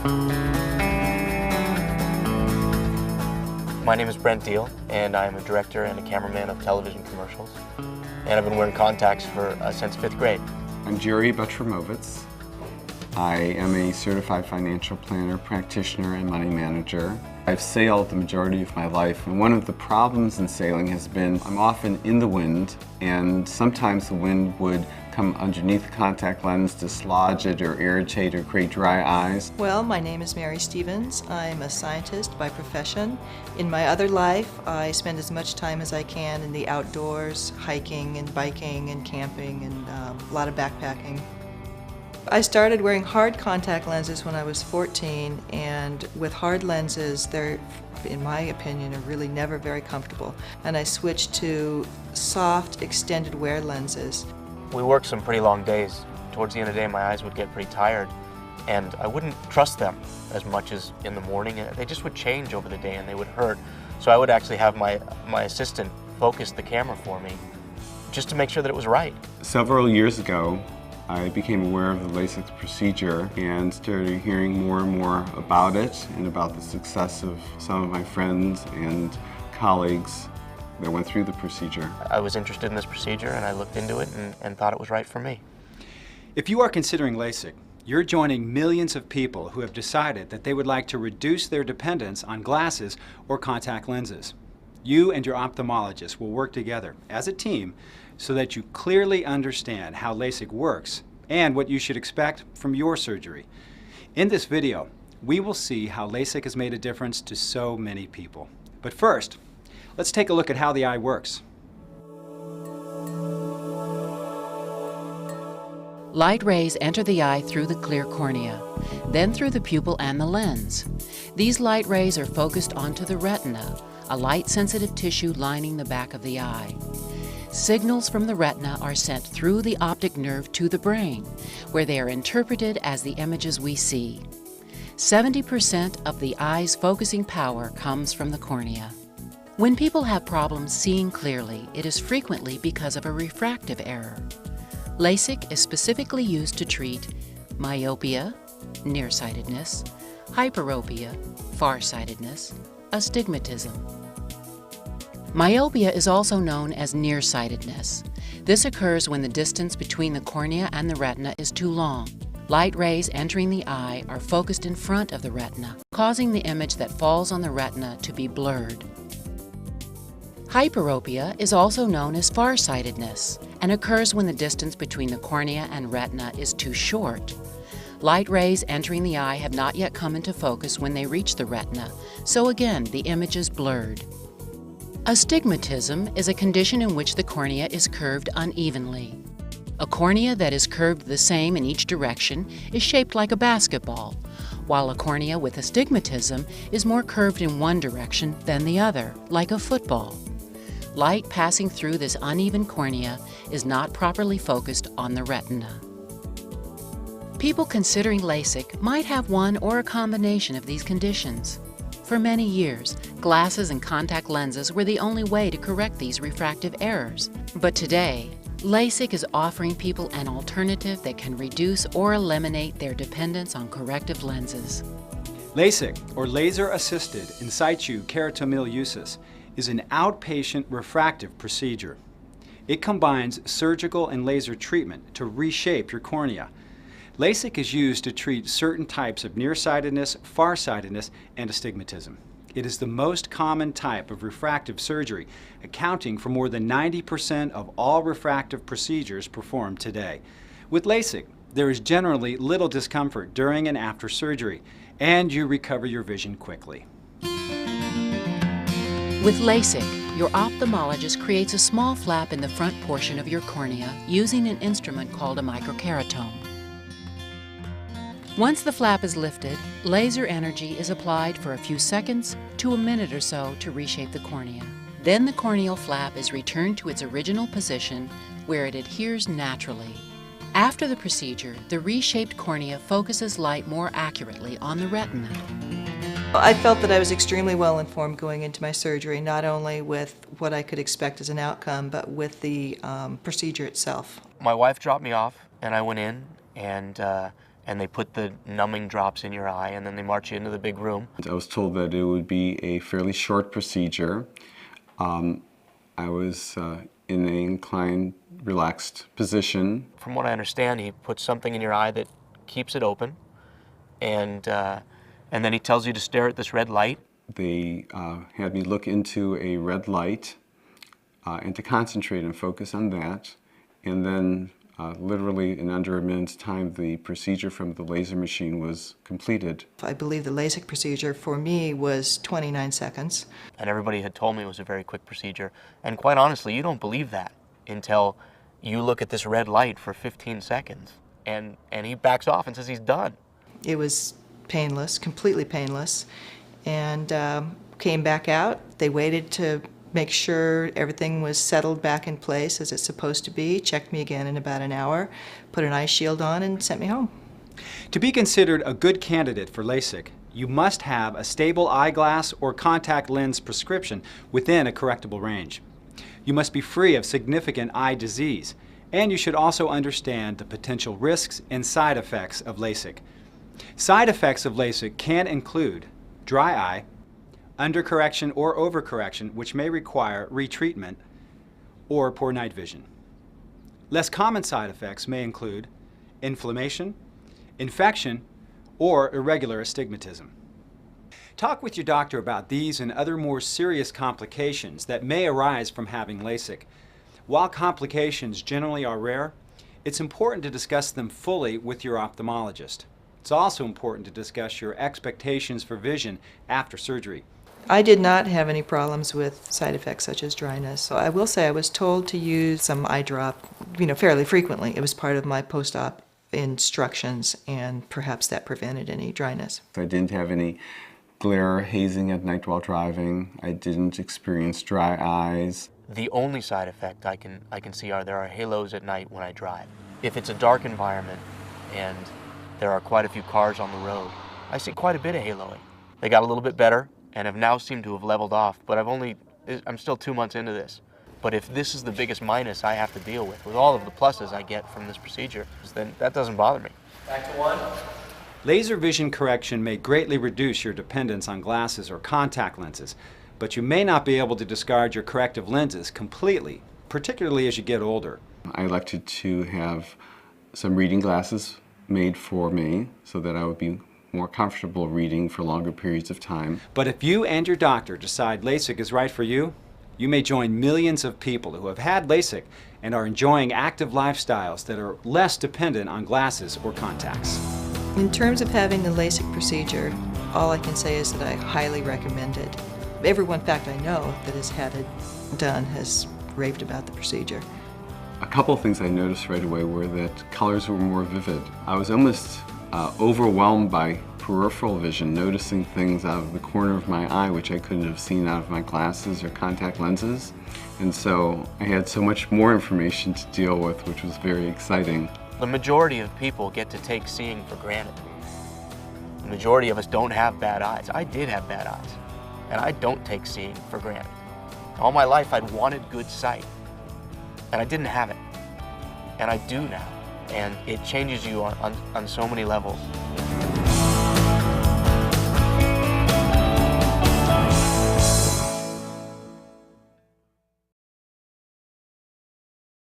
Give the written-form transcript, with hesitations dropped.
My name is Brent Deal, and I'm a director and a cameraman of television commercials. And I've been wearing contacts since 5th grade. I'm Jerry Butramovitz. I am a certified financial planner, practitioner, and money manager. I've sailed the majority of my life, and one of the problems in sailing has been I'm often in the wind, and sometimes the wind would come underneath the contact lens, dislodge it or irritate or create dry eyes. Well, my name is Mary Stevens. I'm a scientist by profession. In my other life, I spend as much time as I can in the outdoors, hiking and biking and camping and a lot of backpacking. I started wearing hard contact lenses when I was 14, and with hard lenses, they're, in my opinion, are really never very comfortable. And I switched to soft, extended wear lenses. We worked some pretty long days. Towards the end of the day, my eyes would get pretty tired, and I wouldn't trust them as much as in the morning. They just would change over the day, and they would hurt. So I would actually have my assistant focus the camera for me, just to make sure that it was right. Several years ago, I became aware of the LASIK procedure and started hearing more and more about it and about the success of some of my friends and colleagues that went through the procedure. I was interested in this procedure, and I looked into it and thought it was right for me. If you are considering LASIK, you're joining millions of people who have decided that they would like to reduce their dependence on glasses or contact lenses. You and your ophthalmologist will work together as a team so that you clearly understand how LASIK works and what you should expect from your surgery. In this video, we will see how LASIK has made a difference to so many people. But first, let's take a look at how the eye works. Light rays enter the eye through the clear cornea, then through the pupil and the lens. These light rays are focused onto the retina, a light-sensitive tissue lining the back of the eye. Signals from the retina are sent through the optic nerve to the brain, where they are interpreted as the images we see. 70% of the eye's focusing power comes from the cornea. When people have problems seeing clearly, it is frequently because of a refractive error. LASIK is specifically used to treat myopia, nearsightedness, hyperopia, farsightedness, astigmatism. Myopia is also known as nearsightedness. This occurs when the distance between the cornea and the retina is too long. Light rays entering the eye are focused in front of the retina, causing the image that falls on the retina to be blurred. Hyperopia is also known as farsightedness and occurs when the distance between the cornea and retina is too short. Light rays entering the eye have not yet come into focus when they reach the retina, so again the image is blurred. Astigmatism is a condition in which the cornea is curved unevenly. A cornea that is curved the same in each direction is shaped like a basketball, while a cornea with astigmatism is more curved in one direction than the other, like a football. Light passing through this uneven cornea is not properly focused on the retina. People considering LASIK might have one or a combination of these conditions. For many years, glasses and contact lenses were the only way to correct these refractive errors. But today, LASIK is offering people an alternative that can reduce or eliminate their dependence on corrective lenses. LASIK, or laser-assisted in situ keratomileusis, is an outpatient refractive procedure. It combines surgical and laser treatment to reshape your cornea. LASIK is used to treat certain types of nearsightedness, farsightedness, and astigmatism. It is the most common type of refractive surgery, accounting for more than 90% of all refractive procedures performed today. With LASIK, there is generally little discomfort during and after surgery, and you recover your vision quickly. With LASIK, your ophthalmologist creates a small flap in the front portion of your cornea using an instrument called a microkeratome. Once the flap is lifted, laser energy is applied for a few seconds to a minute or so to reshape the cornea. Then the corneal flap is returned to its original position where it adheres naturally. After the procedure, the reshaped cornea focuses light more accurately on the retina. I felt that I was extremely well informed going into my surgery, not only with what I could expect as an outcome, but with the procedure itself. My wife dropped me off, and I went in, and and they put the numbing drops in your eye, and then they march you into the big room. I was told that it would be a fairly short procedure. I was in an inclined, relaxed position. From what I understand, he puts something in your eye that keeps it open, and then he tells you to stare at this red light. They had me look into a red light and to concentrate and focus on that. And then literally in under a minute's time, the procedure from the laser machine was completed. I believe the LASIK procedure for me was 29 seconds. And everybody had told me it was a very quick procedure. And quite honestly, you don't believe that until you look at this red light for 15 seconds. And he backs off and says he's done. It was painless, completely painless, and came back out. They waited to make sure everything was settled back in place as it's supposed to be, checked me again in about an hour, put an eye shield on, and sent me home. To be considered a good candidate for LASIK, you must have a stable eyeglass or contact lens prescription within a correctable range. You must be free of significant eye disease, and you should also understand the potential risks and side effects of LASIK. Side effects of LASIK can include dry eye, undercorrection or overcorrection, which may require retreatment, or poor night vision. Less common side effects may include inflammation, infection, or irregular astigmatism. Talk with your doctor about these and other more serious complications that may arise from having LASIK. While complications generally are rare, it's important to discuss them fully with your ophthalmologist. It's also important to discuss your expectations for vision after surgery. I did not have any problems with side effects such as dryness. So I will say I was told to use some eye drop, fairly frequently. It was part of my post-op instructions, and perhaps that prevented any dryness. I didn't have any glare or hazing at night while driving. I didn't experience dry eyes. The only side effect I can see there are halos at night when I drive. If it's a dark environment and there are quite a few cars on the road, I see quite a bit of haloing. They got a little bit better and have now seemed to have leveled off, but I'm still 2 months into this. But if this is the biggest minus I have to deal with all of the pluses I get from this procedure, then that doesn't bother me. Back to one. Laser vision correction may greatly reduce your dependence on glasses or contact lenses, but you may not be able to discard your corrective lenses completely, particularly as you get older. I elected to have some reading glasses made for me so that I would be more comfortable reading for longer periods of time. But if you and your doctor decide LASIK is right for you, you may join millions of people who have had LASIK and are enjoying active lifestyles that are less dependent on glasses or contacts. In terms of having the LASIK procedure, all I can say is that I highly recommend it. Everyone, in fact, I know that has had it done has raved about the procedure. A couple of things I noticed right away were that colors were more vivid. I was almost overwhelmed by peripheral vision, noticing things out of the corner of my eye which I couldn't have seen out of my glasses or contact lenses. And so I had so much more information to deal with, which was very exciting. The majority of people get to take seeing for granted. The majority of us don't have bad eyes. I did have bad eyes, and I don't take seeing for granted. All my life I'd wanted good sight, and I didn't have it, and I do now. And it changes you on so many levels.